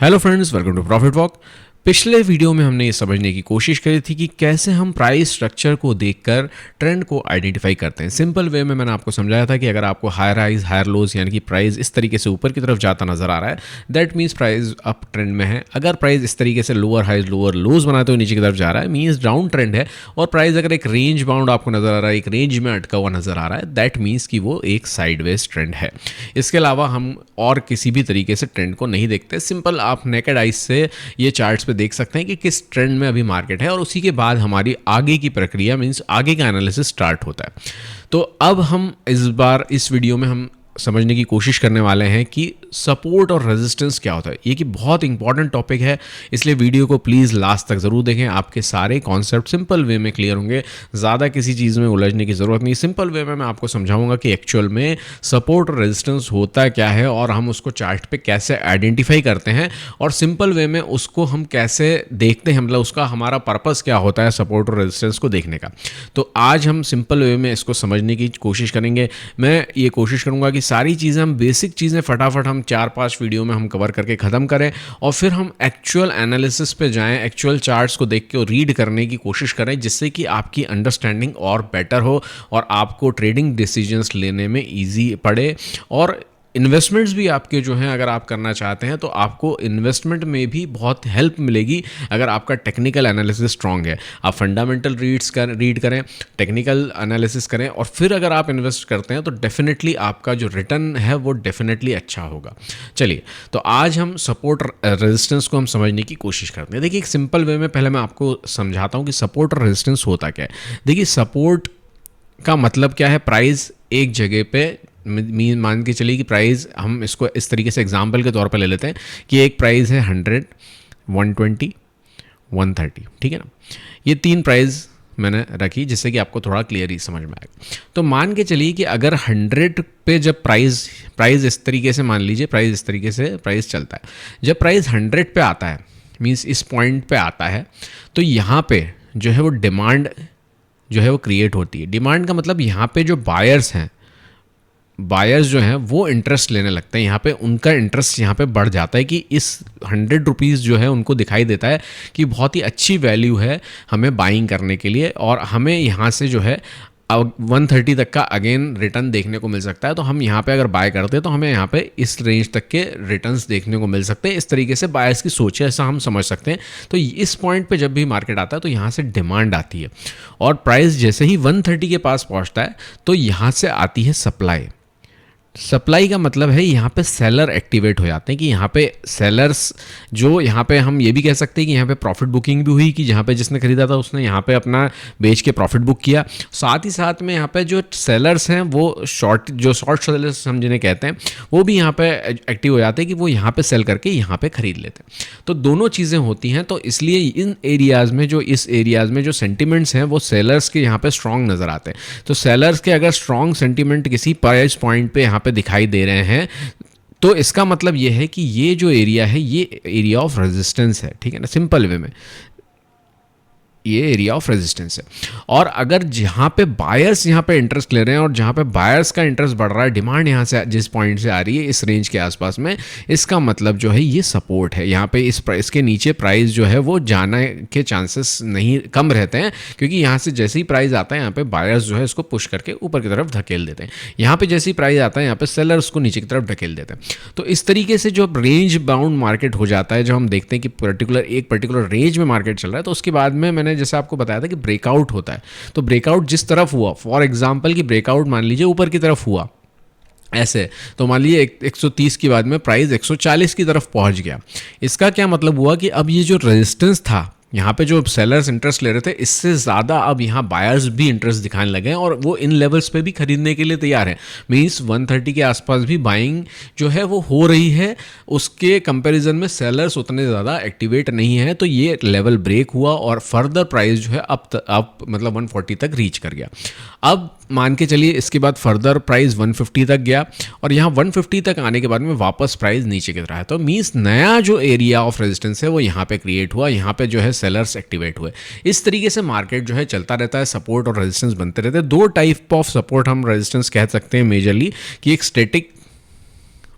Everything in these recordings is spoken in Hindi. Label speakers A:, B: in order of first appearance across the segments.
A: Hello friends, welcome to profit walk. पिछले वीडियो में हमने ये समझने की कोशिश करी थी कि कैसे हम प्राइस स्ट्रक्चर को देखकर ट्रेंड को आइडेंटिफाई करते हैं। सिंपल वे में मैंने आपको समझाया था कि अगर आपको हायर हाइज हायर लोज यानी कि प्राइस इस तरीके से ऊपर की तरफ जाता नजर आ रहा है, that means price up trend में है। अगर प्राइस इस तरीके से लोअर हाइज लोअर लोज बनाते हुए नीचे की तरफ जा रहा है, मीन्स डाउन ट्रेंड है। और प्राइस अगर एक रेंज बाउंड आपको नजर आ रहा है, एक रेंज में अटका हुआ नजर आ रहा है, दैट मीन्स कि वो एक साइडवेज ट्रेंड है। इसके अलावा हम और किसी भी तरीके से ट्रेंड को नहीं देखते। सिंपल आप नेकेड आइज से ये चार्ट्स पे देख सकते हैं कि किस ट्रेंड में अभी मार्केट है, और उसी के बाद हमारी आगे की प्रक्रिया मींस आगे का एनालिसिस स्टार्ट होता है। तो अब हम इस बार इस वीडियो में हम समझने की कोशिश करने वाले हैं कि सपोर्ट और रेजिस्टेंस क्या होता है। ये कि बहुत इंपॉर्टेंट टॉपिक है, इसलिए वीडियो को प्लीज़ लास्ट तक ज़रूर देखें। आपके सारे कॉन्सेप्ट सिंपल वे में क्लियर होंगे, ज़्यादा किसी चीज़ में उलझने की ज़रूरत नहीं। सिंपल वे में मैं आपको समझाऊंगा कि एक्चुअल में सपोर्ट और रेजिस्टेंस होता क्या है और हम उसको चार्ट पे कैसे आइडेंटिफाई करते हैं, और सिंपल वे में उसको हम कैसे देखते हैं, मतलब उसका हमारा पर्पस क्या होता है सपोर्ट और रेजिस्टेंस को देखने का। तो आज हम सिंपल वे में इसको समझने की कोशिश करेंगे। मैं ये कोशिश करूँगा कि सारी चीज़ें हम बेसिक चीज़ें फटाफट हम 4-5 वीडियो में हम कवर करके ख़त्म करें, और फिर हम एक्चुअल एनालिसिस पे जाएं, एक्चुअल चार्ट्स को देख के और रीड करने की कोशिश करें, जिससे कि आपकी अंडरस्टैंडिंग और बेटर हो और आपको ट्रेडिंग डिसीजंस लेने में ईजी पड़े। और इन्वेस्टमेंट्स भी आपके जो हैं, अगर आप करना चाहते हैं तो आपको इन्वेस्टमेंट में भी बहुत हेल्प मिलेगी अगर आपका टेक्निकल एनालिसिस स्ट्रांग है। आप फंडामेंटल रीड करें, टेक्निकल एनालिसिस करें, और फिर अगर आप इन्वेस्ट करते हैं तो डेफिनेटली आपका जो रिटर्न है वो डेफिनेटली अच्छा होगा। चलिए, तो आज हम सपोर्ट रेजिस्टेंस को हम समझने की कोशिश करते हैं। देखिए, एक सिंपल वे में पहले मैं आपको समझाता हूँ कि सपोर्ट और रेजिस्टेंस होता क्या है। देखिए, सपोर्ट का मतलब क्या है, प्राइस एक जगह पे मान के चलिए कि प्राइस, हम इसको इस तरीके से एग्जांपल के तौर पर ले लेते हैं कि एक प्राइस है 100, 120, 130, ठीक है ना। ये तीन प्राइस मैंने रखी जिससे कि आपको थोड़ा क्लियर ही समझ में आएगा। तो मान के चलिए कि अगर 100 पे जब प्राइस इस तरीके से, मान लीजिए प्राइस इस तरीके से प्राइस चलता है, जब प्राइस 100 पे आता है, मीन्स इस पॉइंट पे आता है, तो यहाँ पे जो है वो डिमांड जो है वो क्रिएट होती है। डिमांड का मतलब यहाँ पे जो बायर्स हैं, बायर्स जो हैं वो इंटरेस्ट लेने लगते हैं। यहाँ पे उनका इंटरेस्ट यहाँ पे बढ़ जाता है कि इस 100 रुपीज़ जो है उनको दिखाई देता है कि बहुत ही अच्छी वैल्यू है हमें बाइंग करने के लिए, और हमें यहाँ से जो है 130 तक का अगेन रिटर्न देखने को मिल सकता है। तो हम यहाँ पे अगर बाय करते हैं तो हमें यहाँ पे इस रेंज तक के रिटर्न्स देखने को मिल सकते हैं। इस तरीके से बायर्स की सोच है, ऐसा हम समझ सकते हैं। तो इस पॉइंट पे जब भी मार्केट आता है तो यहाँ से डिमांड आती है, और प्राइस जैसे ही 130 के पास पहुँचता है तो यहाँ से आती है सप्लाई। सप्लाई का मतलब है यहाँ पे सेलर एक्टिवेट हो जाते हैं, कि यहाँ पे सेलर्स जो, यहाँ पे हम ये भी कह सकते हैं कि यहाँ पे प्रॉफिट बुकिंग भी हुई, कि जहाँ पे जिसने खरीदा था उसने यहाँ पे अपना बेच के प्रॉफिट बुक किया। साथ ही साथ में यहाँ पे जो सेलर्स हैं वो शॉर्ट सेलर्स हम जिन्हें कहते हैं, वो भी यहाँ पे एक्टिव हो जाते हैं कि वो यहाँ पे सेल करके यहाँ पे खरीद लेते हैं। तो दोनों चीज़ें होती हैं। तो इसलिए इन एरियाज़ में इस एरियाज़ में जो सेंटिमेंट्स हैं वो सेलर्स के यहाँ पे स्ट्रॉन्ग नज़र आते हैं। तो सेलर्स के अगर स्ट्रॉन्ग सेंटिमेंट किसी प्राइस पॉइंट पे यहाँ पे दिखाई दे रहे हैं, तो इसका मतलब ये है कि ये जो एरिया है ये एरिया ऑफ रेजिस्टेंस है, ठीक है ना। सिंपल वे में ये एरिया ऑफ रेजिस्टेंस है। और अगर जहाँ पे बायर्स यहाँ पे इंटरेस्ट ले रहे हैं और जहाँ पे बायर्स का इंटरेस्ट बढ़ रहा है, डिमांड यहाँ से जिस पॉइंट से आ रही है इस रेंज के आसपास में, इसका मतलब जो है ये सपोर्ट है। यहाँ पे इस प्राइस के नीचे प्राइस जो है वो जाने के चांसेस नहीं कम रहते हैं, क्योंकि यहाँ से जैसे ही प्राइस आता है यहाँ पे बायर्स जो है इसको पुश करके ऊपर की तरफ धकेल देते हैं। यहाँ पे जैसे ही प्राइस आता है यहाँ पे सेलर्स को नीचे की तरफ धकेल देते हैं। तो इस तरीके से जो रेंज बाउंड मार्केट हो जाता है, जो हम देखते हैं कि एक पर्टिकुलर रेंज में मार्केट चल रहा है, तो उसके बाद में मैंने जैसे आपको बताया था कि ब्रेकआउट होता है। तो ब्रेकआउट जिस तरफ हुआ, फॉर एग्जांपल कि ब्रेकआउट मान लीजिए ऊपर की तरफ हुआ ऐसे, तो मान लीजिए 130 के बाद में प्राइस 140 की तरफ पहुंच गया। इसका क्या मतलब हुआ कि अब ये जो रेजिस्टेंस था, यहाँ पे जो सेलर्स इंटरेस्ट ले रहे थे, इससे ज़्यादा अब यहाँ बायर्स भी इंटरेस्ट दिखाने लगे हैं और वो इन लेवल्स पे भी खरीदने के लिए तैयार है। मींस 130 के आसपास भी बाइंग जो है वो हो रही है, उसके कंपैरिजन में सेलर्स उतने ज़्यादा एक्टिवेट नहीं है। तो ये लेवल ब्रेक हुआ और फर्दर प्राइस जो है अब मतलब 140 तक रीच कर गया। अब मान के चलिए इसके बाद फर्दर प्राइस 150 तक गया, और यहाँ 150 तक आने के बाद में वापस प्राइस नीचे की तरफ है। तो मींस नया जो एरिया ऑफ रेजिस्टेंस है वो यहाँ पे क्रिएट हुआ, यहाँ पे जो है सेलर्स एक्टिवेट हुए। इस तरीके से मार्केट जो है चलता रहता है, सपोर्ट और रेजिस्टेंस बनते रहते हैं। दो टाइप ऑफ सपोर्ट हम रेजिस्टेंस कह सकते हैं मेजरली, कि एक स्टैटिक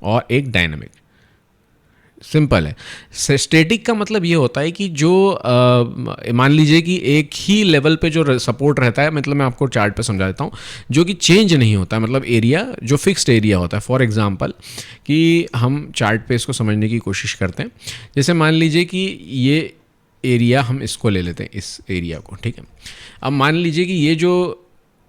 A: और एक डायनामिक। सिंपल है। स्टैटिक का मतलब ये होता है कि जो मान लीजिए कि एक ही लेवल पे जो सपोर्ट रहता है, मतलब मैं आपको चार्ट पे समझा देता हूँ, जो कि चेंज नहीं होता है, मतलब एरिया जो फिक्स्ड एरिया होता है। फॉर एग्जांपल कि हम चार्ट पे इसको समझने की कोशिश करते हैं। जैसे मान लीजिए कि ये एरिया हम इसको ले लेते हैं, इस एरिया को, ठीक है। अब मान लीजिए कि ये जो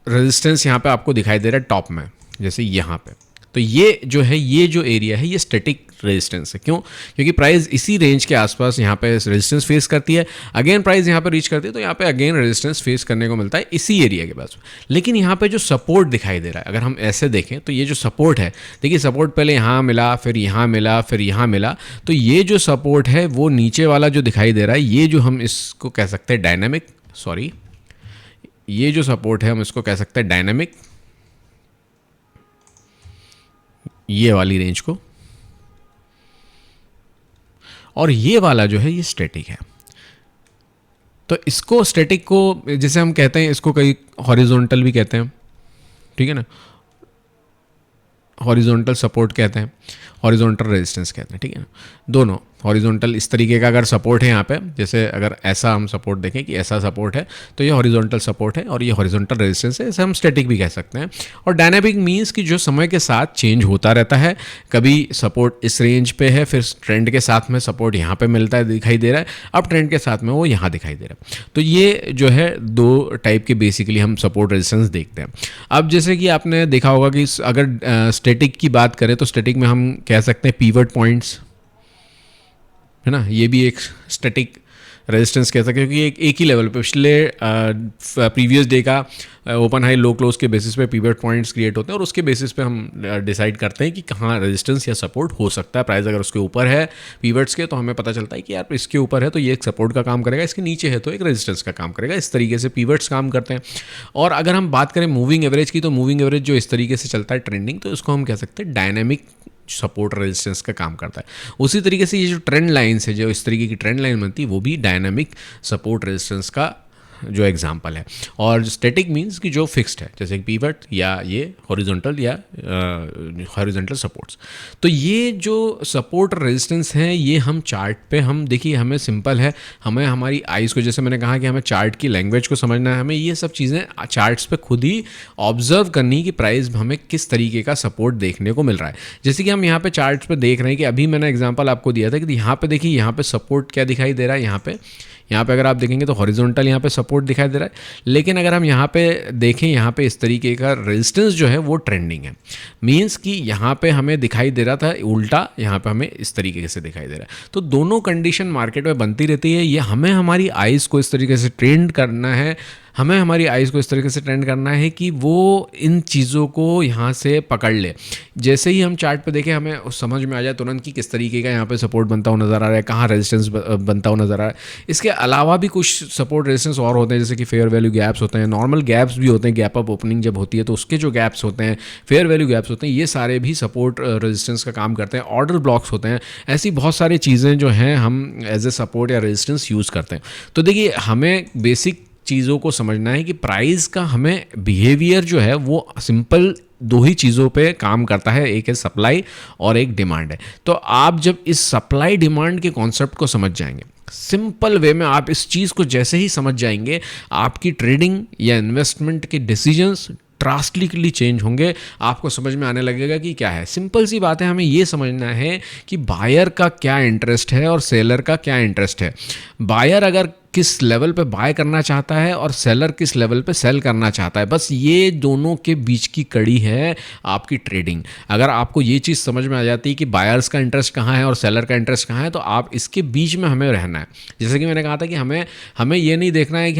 A: रेजिस्टेंस यहाँ पे आपको दिखाई दे रहा है टॉप में, जैसे यहाँ पे, तो ये जो है, ये जो एरिया है, ये स्टैटिक रेजिस्टेंस है। क्यों? क्योंकि प्राइस इसी रेंज के आसपास यहाँ पे रेजिस्टेंस फेस करती है, अगेन प्राइस यहाँ पे रीच करती है, तो यहाँ पे अगेन रेजिस्टेंस फेस करने को मिलता है इसी एरिया के पास। लेकिन यहाँ पे जो सपोर्ट दिखाई दे रहा है, अगर हम ऐसे देखें तो ये जो सपोर्ट है, देखिए सपोर्ट पहले यहाँ मिला, फिर यहाँ मिला, फिर यहाँ मिला, तो ये जो सपोर्ट है वो नीचे वाला जो दिखाई दे रहा है, ये जो हम इसको कह सकते हैं डायनामिक, सॉरी, ये जो सपोर्ट है हम इसको कह सकते हैं डायनामिक, ये वाली रेंज को, और ये वाला जो है ये स्टैटिक है। तो इसको स्टैटिक को जैसे हम कहते हैं, इसको कई हॉरिजॉन्टल भी कहते हैं, ठीक है ना, हॉरिजॉन्टल सपोर्ट कहते हैं, हॉरिजॉन्टल रेजिस्टेंस कहते हैं, ठीक है ना, दोनों। हॉरिजॉन्टल इस तरीके का अगर सपोर्ट है यहाँ पे, जैसे अगर ऐसा हम सपोर्ट देखें कि ऐसा सपोर्ट है, तो ये हॉरिजॉन्टल सपोर्ट है और ये हॉरिजॉन्टल रेजिस्टेंस है, इसे हम स्टैटिक भी कह सकते हैं। और डायनामिक मींस कि जो समय के साथ चेंज होता रहता है, कभी सपोर्ट इस रेंज पे है, फिर ट्रेंड के साथ में सपोर्ट यहाँ पे मिलता है, दिखाई दे रहा है, अब ट्रेंड के साथ में वो यहाँ दिखाई दे रहा है। तो ये जो है दो टाइप के बेसिकली हम सपोर्ट रेजिस्टेंस देखते हैं। अब जैसे कि आपने देखा होगा कि अगर स्टैटिक की बात करें तो स्टैटिक में हम कह सकते हैं पिवट पॉइंट्स, है ना, ये भी एक स्टैटिक रेजिस्टेंस कह सकते हैं, क्योंकि एक ही लेवल पे पिछले प्रीवियस डे का ओपन हाई लो क्लोज के बेसिस पे पिवट पॉइंट्स क्रिएट होते हैं, और उसके बेसिस पे हम डिसाइड करते हैं कि कहाँ रेजिस्टेंस या सपोर्ट हो सकता है। प्राइस अगर उसके ऊपर है पिवट्स के, तो हमें पता चलता है कि यार इसके ऊपर है तो ये एक सपोर्ट का काम करेगा, इसके नीचे है तो एक रेजिस्टेंस का काम करेगा। इस तरीके से पिवट्स काम करते हैं। और अगर हम बात करें मूविंग एवरेज की, तो मूविंग एवरेज जो इस तरीके से चलता है ट्रेंडिंग, तो इसको हम कह सकते हैं डायनेमिक सपोर्ट रेजिस्टेंस का काम करता है। उसी तरीके से ये जो ट्रेंड लाइन्स है, जो इस तरीके की ट्रेंड लाइन बनती है, वो भी डायनामिक सपोर्ट रेजिस्टेंस का जो एग्जांपल है। और स्टैटिक मींस कि जो फिक्स्ड है, जैसे कि पीवट या ये हॉरिजॉन्टल या हॉरिजॉन्टल सपोर्ट्स। तो ये जो सपोर्ट रेजिस्टेंस है, ये हम चार्ट पे हम देखिए, हमें सिंपल है, हमें हमारी आइज़ को, जैसे मैंने कहा कि हमें चार्ट की लैंग्वेज को समझना है, हमें ये सब चीज़ें चार्ट्स पे खुद ही ऑब्जर्व करनी कि प्राइस हमें किस तरीके का सपोर्ट देखने को मिल रहा है। जैसे कि हम यहाँ पे चार्ट्स पे देख रहे हैं कि अभी मैंने एग्जांपल आपको दिया था कि यहाँ पे देखिए, यहाँ पे सपोर्ट क्या दिखाई दे रहा है, यहाँ पे अगर आप देखेंगे तो हॉरिजॉन्टल यहाँ पे सपोर्ट दिखाई दे रहा है। लेकिन अगर हम यहाँ पे देखें, यहाँ पे इस तरीके का रेजिस्टेंस जो है वो ट्रेंडिंग है, मींस कि यहाँ पे हमें दिखाई दे रहा था उल्टा, यहाँ पे हमें इस तरीके से दिखाई दे रहा है। तो दोनों कंडीशन मार्केट में बनती रहती है। ये हमें हमारी आइज़ को इस तरीके से ट्रेंड करना है, हमें हमारी आइज़ को इस तरीके से ट्रेंड करना है कि वो इन चीज़ों को यहाँ से पकड़ ले। जैसे ही हम चार्ट पे देखें, हमें समझ में आ जाए तुरंत कि किस तरीके का यहाँ पे सपोर्ट बनता हुआ नज़र आ रहा है, कहाँ रेजिस्टेंस बनता हुआ नज़र आ रहा है। इसके अलावा भी कुछ सपोर्ट रेजिस्टेंस और होते हैं, जैसे कि फेयर वैल्यू गैप्स होते हैं, नॉर्मल गैप्स भी होते हैं, गैप अप ओपनिंग जब होती है तो उसके जो गैप्स होते हैं, फेयर वैल्यू गैप्स होते हैं, ये सारे भी सपोर्ट रेजिस्टेंस का काम करते हैं। ऑर्डर ब्लॉक्स होते हैं, ऐसी बहुत सारी चीज़ें जो हैं हम एज ए सपोर्ट या रेजिस्टेंस यूज़ करते हैं। तो देखिए, हमें बेसिक चीज़ों को समझना है कि प्राइस का हमें बिहेवियर जो है वो सिंपल दो ही चीज़ों पे काम करता है, एक है सप्लाई और एक डिमांड है। तो आप जब इस सप्लाई डिमांड के कॉन्सेप्ट को समझ जाएंगे, सिंपल वे में आप इस चीज़ को जैसे ही समझ जाएंगे, आपकी ट्रेडिंग या इन्वेस्टमेंट के डिसीजंस ड्रास्टिकली चेंज होंगे। आपको समझ में आने लगेगा कि क्या है। सिंपल सी बात है, हमें ये समझना है कि बायर का क्या इंटरेस्ट है और सेलर का क्या इंटरेस्ट है। बायर अगर किस लेवल पे बाय करना चाहता है और सेलर किस लेवल पे सेल करना चाहता है, बस ये दोनों के बीच की कड़ी है आपकी ट्रेडिंग। अगर आपको ये चीज़ समझ में आ जाती है कि बायर्स का इंटरेस्ट कहाँ है और सेलर का इंटरेस्ट कहाँ है, तो आप इसके बीच में हमें रहना है। जैसे कि मैंने कहा था कि हमें ये नहीं देखना है कि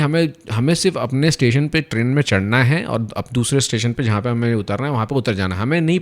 A: हमें सिर्फ अपने स्टेशन पे ट्रेन में चढ़ना है और अब दूसरे स्टेशन पे जहाँ पे हमें उतरना है वहाँ पे उतर जाना है। हमें नहीं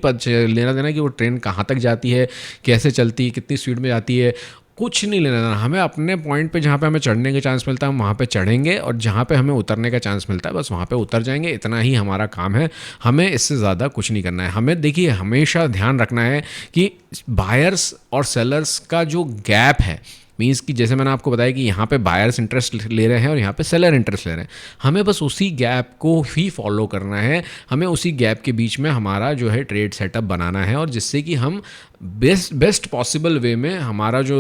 A: लेना देना कि वो ट्रेन कहाँ तक जाती है, कैसे चलती है, कितनी स्पीड में जाती है, कुछ नहीं लेना देना। हमें अपने पॉइंट पे जहाँ पे हमें चढ़ने का चांस मिलता है हम वहाँ पे चढ़ेंगे, और जहाँ पे हमें उतरने का चांस मिलता है बस वहाँ पे उतर जाएंगे। इतना ही हमारा काम है, हमें इससे ज़्यादा कुछ नहीं करना है। हमें देखिए, हमेशा ध्यान रखना है कि बायर्स और सेलर्स का जो गैप है, मीन्स कि जैसे मैंने आपको बताया कि यहाँ पे बायर्स इंटरेस्ट ले रहे हैं और यहाँ पे सेलर इंटरेस्ट ले रहे हैं, हमें बस उसी गैप को ही फॉलो करना है। हमें उसी गैप के बीच में हमारा जो है ट्रेड सेटअप बनाना है, और जिससे कि हम बेस्ट पॉसिबल वे में हमारा जो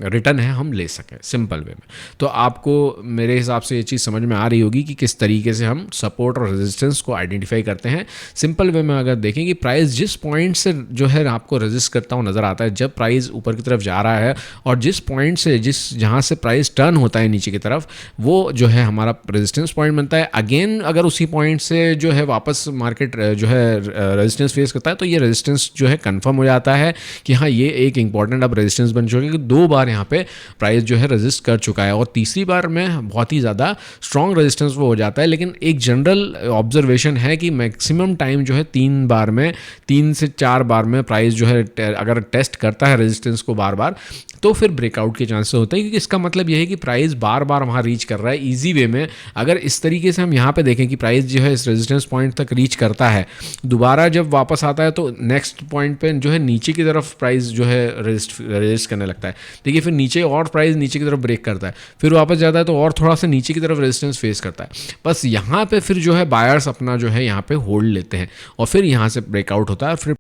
A: रिटर्न है हम ले सकें, सिंपल वे में। तो आपको मेरे हिसाब से ये चीज़ समझ में आ रही होगी कि किस तरीके से हम सपोर्ट और रेजिस्टेंस को आइडेंटिफाई करते हैं। सिंपल वे में अगर देखें कि प्राइस जिस पॉइंट से जो है आपको रेजिस्ट करता हुआ नज़र आता है, जब प्राइस ऊपर की तरफ जा रहा है और जिस पॉइंट से जहाँ से प्राइस टर्न होता है नीचे की तरफ, वो जो है हमारा रेजिस्टेंस पॉइंट बनता है। अगेन अगर उसी पॉइंट से जो है वापस मार्केट जो है रेजिस्टेंस फेस करता है, तो ये रेजिस्टेंस जो है कंफर्म हो जाता है कि हाँ ये एक इंपॉर्टेंट अब रेजिस्टेंस बन चुका है कि 2 बार यहाँ पे प्राइस जो है रेजिस्ट कर चुका है, और तीसरी बार में बहुत ही ज़्यादा स्ट्रॉन्ग रेजिस्टेंस वो हो जाता है। लेकिन एक जनरल ऑब्जर्वेशन है कि मैक्सिमम टाइम जो है 3 से 4 बार में प्राइस जो है अगर टेस्ट करता है रेजिस्टेंस को बार बार, तो फिर ब्रेकआउट के चांसेस होते हैं, क्योंकि इसका मतलब यह है कि प्राइस बार बार वहाँ रीच कर रहा है ईजी वे में। अगर इस तरीके से हम यहाँ पे देखें कि प्राइस जो है इस रेजिस्टेंस पॉइंट तक रीच करता है, दोबारा जब वापस आता है तो नेक्स्ट पॉइंट पे जो है नीचे की तरफ प्राइस जो है रेजिस्ट करने लगता है। देखिए फिर नीचे और प्राइस नीचे की तरफ ब्रेक करता है, फिर वापस जाता है तो और थोड़ा सा नीचे की तरफ रेजिस्टेंस फेस करता है। बस यहाँ पे फिर जो है बायर्स अपना जो है यहाँ पे होल्ड लेते हैं और फिर यहाँ से ब्रेकआउट होता है, फिर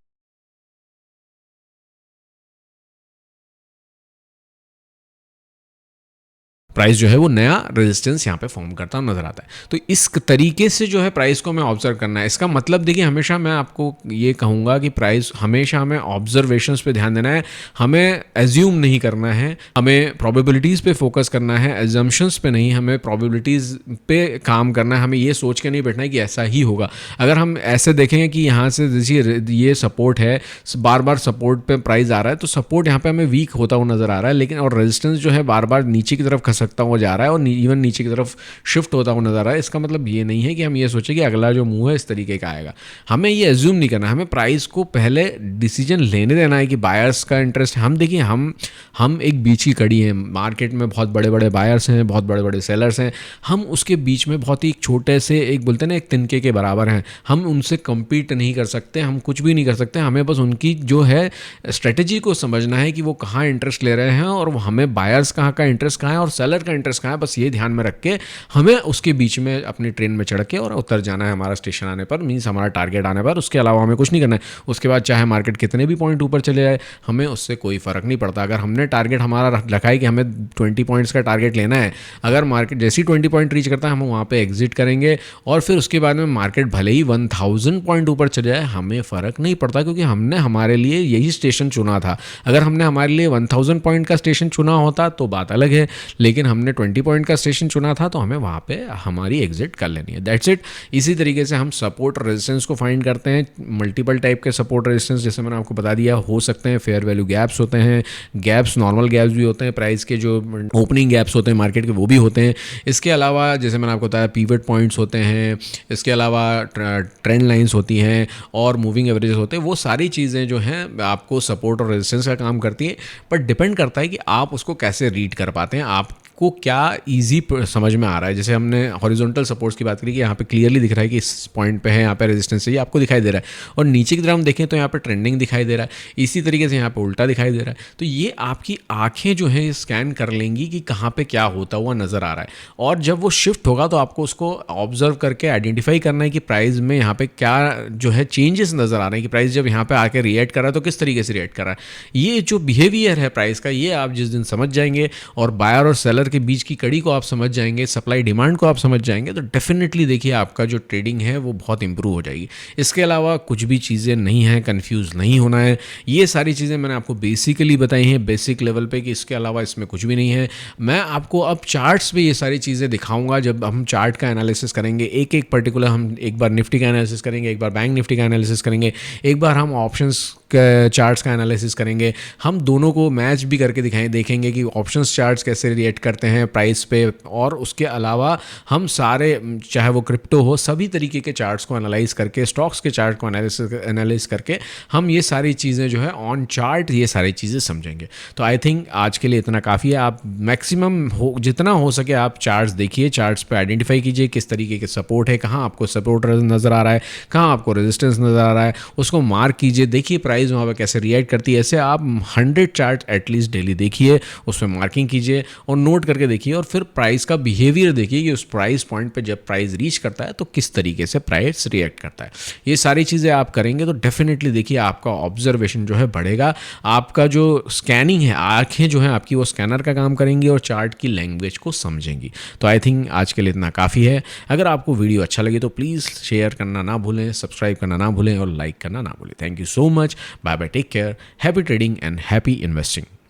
A: प्राइस जो है वो नया रेजिस्टेंस यहाँ पे फॉर्म करता नजर आता है। तो इस तरीके से जो है प्राइस को हमें ऑब्जर्व करना है। इसका मतलब देखिए, हमेशा मैं आपको ये कहूँगा कि प्राइस हमेशा हमें ऑब्जर्वेशंस पे ध्यान देना है, हमें एज्यूम नहीं करना है, हमें प्रोबेबिलिटीज़ पे फोकस करना है, एजम्पशंस पे नहीं, हमें प्रोबेबिलिटीज़ पे काम करना है। हमें ये सोच के नहीं बैठना है कि ऐसा ही होगा। अगर हम ऐसे देखेंगे कि यहाँ से देखिए ये सपोर्ट है, बार बार सपोर्ट पे प्राइस आ रहा है, तो सपोर्ट यहाँ पे हमें वीक होता हुआ नजर आ रहा है, लेकिन और रेजिस्टेंस जो है बार बार नीचे की तरफ खसकता हुआ जा रहा है और इवन नीचे की तरफ शिफ्ट होता हुआ नजर आ रहा है। इसका मतलब ये नहीं है कि हम ये सोचें कि अगला जो मूव है इस तरीके का आएगा। हमें ये एज्यूम नहीं करना, हमें प्राइस को पहले डिसीजन लेने देना है कि बायर्स का इंटरेस्ट। हम देखिए हम एक बीच की कड़ी हैं, मार्केट में बहुत बड़े बड़े बायर्स हैं, बहुत बड़े बड़े सेलर्स हैं, हम उसके बीच में बहुत ही छोटे से एक बोलते हैं ना एक तिनके के बराबर हैं। हम उनसे कम्पीट नहीं कर सकते, हम कुछ भी नहीं कर सकते। हमें बस उनकी जो है स्ट्रेटजी को समझना है कि वो कहाँ इंटरेस्ट ले रहे हैं और हमें बायर्स कहाँ का इंटरेस्ट कहाँ है और सेलर का इंटरेस्ट कहाँ है। बस ये ध्यान में रख के हमें उसके बीच में अपनी ट्रेन में चढ़ के और उतर जाना है हमारा स्टेशन आने पर, मीन्स हमारा टारगेट आने पर। उसके अलावा हमें कुछ नहीं करना है। उसके बाद चाहे मार्केट कितने भी पॉइंट ऊपर चले जाए, हमें उससे कोई फ़र्क नहीं पड़ता। अगर हमने टारगेट हमारा रखा है कि हमें 20 पॉइंट्स का टारगेट लेना है, अगर मार्केट जैसे ही 20 पॉइंट रीच करता है हम वहाँ पे एग्जिट करेंगे, और फिर उसके बाद में मार्केट भले ही 1000 पॉइंट ऊपर चले जाए हमें फ़र्क नहीं पड़ता, क्योंकि हमने हमारे लिए यही स्टेशन चुना था। अगर हमने हमारे लिए 1000 पॉइंट का स्टेशन चुना होता तो बात अलग है, लेकिन हमने 20 पॉइंट का स्टेशन चुना था तो हमें वहाँ पे हमारी एग्जिट कर लेनी है। That's it. इसी तरीके से हम सपोर्ट और रेजिस्टेंस को फाइंड करते हैं। मल्टीपल टाइप के सपोर्ट रेजिस्टेंस जैसे मैंने आपको बता दिया हो सकते हैं। फेयर वैल्यू गैप्स होते हैं, गैप्स नॉर्मल गैप्स भी होते हैं, प्राइस के जो ओपनिंग गैप्स होते हैं मार्केट के वो भी होते हैं। इसके अलावा जैसे मैंने आपको बताया पिवट पॉइंट्स होते हैं, इसके अलावा ट्रेंड लाइंस होती हैं और मूविंग एवरेजेस होते हैं। वो सारी चीज़ें जो हैं आपको सपोर्ट और रेजिस्टेंस का काम करती हैं, पर डिपेंड करता है कि आप उसको कैसे रीड कर पाते हैं, आपको क्या ईजी समझ में आ रहा है। जैसे हमने हॉरिजॉन्टल सपोर्ट्स की बात करी कि यहाँ पे क्लियरली दिख रहा है कि इस पॉइंट पे है, यहाँ पे रेजिस्टेंस चाहिए, आपको दिखाई दे रहा है, और नीचे की तरफ हम देखें तो यहाँ पे ट्रेंडिंग दिखाई दे रहा है, इसी तरीके से यहाँ पे उल्टा दिखाई दे रहा है। तो ये आपकी आंखें जो हैं स्कैन कर लेंगी कि कहाँ पे क्या होता हुआ नज़र आ रहा है, और जब वो शिफ्ट होगा तो आपको उसको ऑब्जर्व करके आइडेंटिफाई करना है कि प्राइस में यहाँ पे क्या जो है चेंजेस नज़र आ रहे हैं, कि प्राइस जब यहाँ पे आके रिएक्ट कर रहा है तो किस तरीके से रिएक्ट कर रहा है। ये जो बिहेवियर है प्राइस का, ये आप जिस दिन समझ जाएंगे और बायर और सेलर के बीच की कड़ी को आप समझ जाएंगे, सप्लाई डिमांड को आप समझ जाएंगे, तो डेफिनेटली देखिए आपका जो ट्रेडिंग है वो बहुत इंप्रूव हो जाएगी। इसके अलावा कुछ भी चीज़ें नहीं हैं, कंफ्यूज नहीं होना है। ये सारी चीज़ें मैंने आपको बेसिकली बताई हैं बेसिक लेवल पे, कि इसके अलावा इसमें कुछ भी नहीं है। मैं आपको अब चार्ट्स पे ये सारी चीज़ें दिखाऊंगा। जब हम चार्ट का एनालिसिस करेंगे, एक एक पर्टिकुलर, हम एक बार निफ्टी का एनालिसिस करेंगे, एक बार बैंक निफ्टी का एनालिसिस करेंगे, एक बार हम ऑप्शंस चार्ट्स का एनालिसिस करेंगे। हम दोनों को मैच भी करके देखेंगे कि ऑप्शंस चार्ट्स कैसे रिएक्ट करते हैं प्राइस पे, और उसके अलावा हम सारे, चाहे वो क्रिप्टो हो, सभी तरीके के चार्ट्स को एनालाइज करके, स्टॉक्स के चार्ट को एनालिस करके हम ये सारी चीज़ें जो है ऑन चार्ट ये सारी चीज़ें समझेंगे। तो आई थिंक आज के लिए इतना काफ़ी है। आप मैक्सिमम जितना हो सके आप चार्ट्स देखिए, चार्ट्स पे आइडेंटिफाई कीजिए किस तरीके के सपोर्ट है, कहाँ आपको सपोर्ट नज़र आ रहा है, कहाँ आपको रेजिस्टेंस नज़र आ रहा है, उसको मार्क कीजिए, देखिए प्राइस वहाँ पर कैसे रिएक्ट करती है। ऐसे आप 100 चार्ट एटलीस्ट डेली देखिए, उसमें मार्किंग कीजिए और नोट करके देखिए और फिर प्राइस का बिहेवियर देखिए कि उस प्राइस पॉइंट पे जब प्राइस रीच करता है तो किस तरीके से प्राइस रिएक्ट करता है। ये सारी चीज़ें आप करेंगे तो डेफिनेटली देखिए आपका ऑब्जर्वेशन जो है बढ़ेगा, आपका जो स्कैनिंग है, आंखें जो है आपकी वो स्कैनर का काम करेंगी और चार्ट की लैंग्वेज को समझेंगी। तो आई थिंक आज के लिए इतना काफ़ी है। अगर आपको वीडियो अच्छा लगे तो प्लीज़ शेयर करना ना भूलें, सब्सक्राइब करना ना भूलें और लाइक करना ना भूलें। Thank you so much. Bye bye, take care, happy trading and happy investing.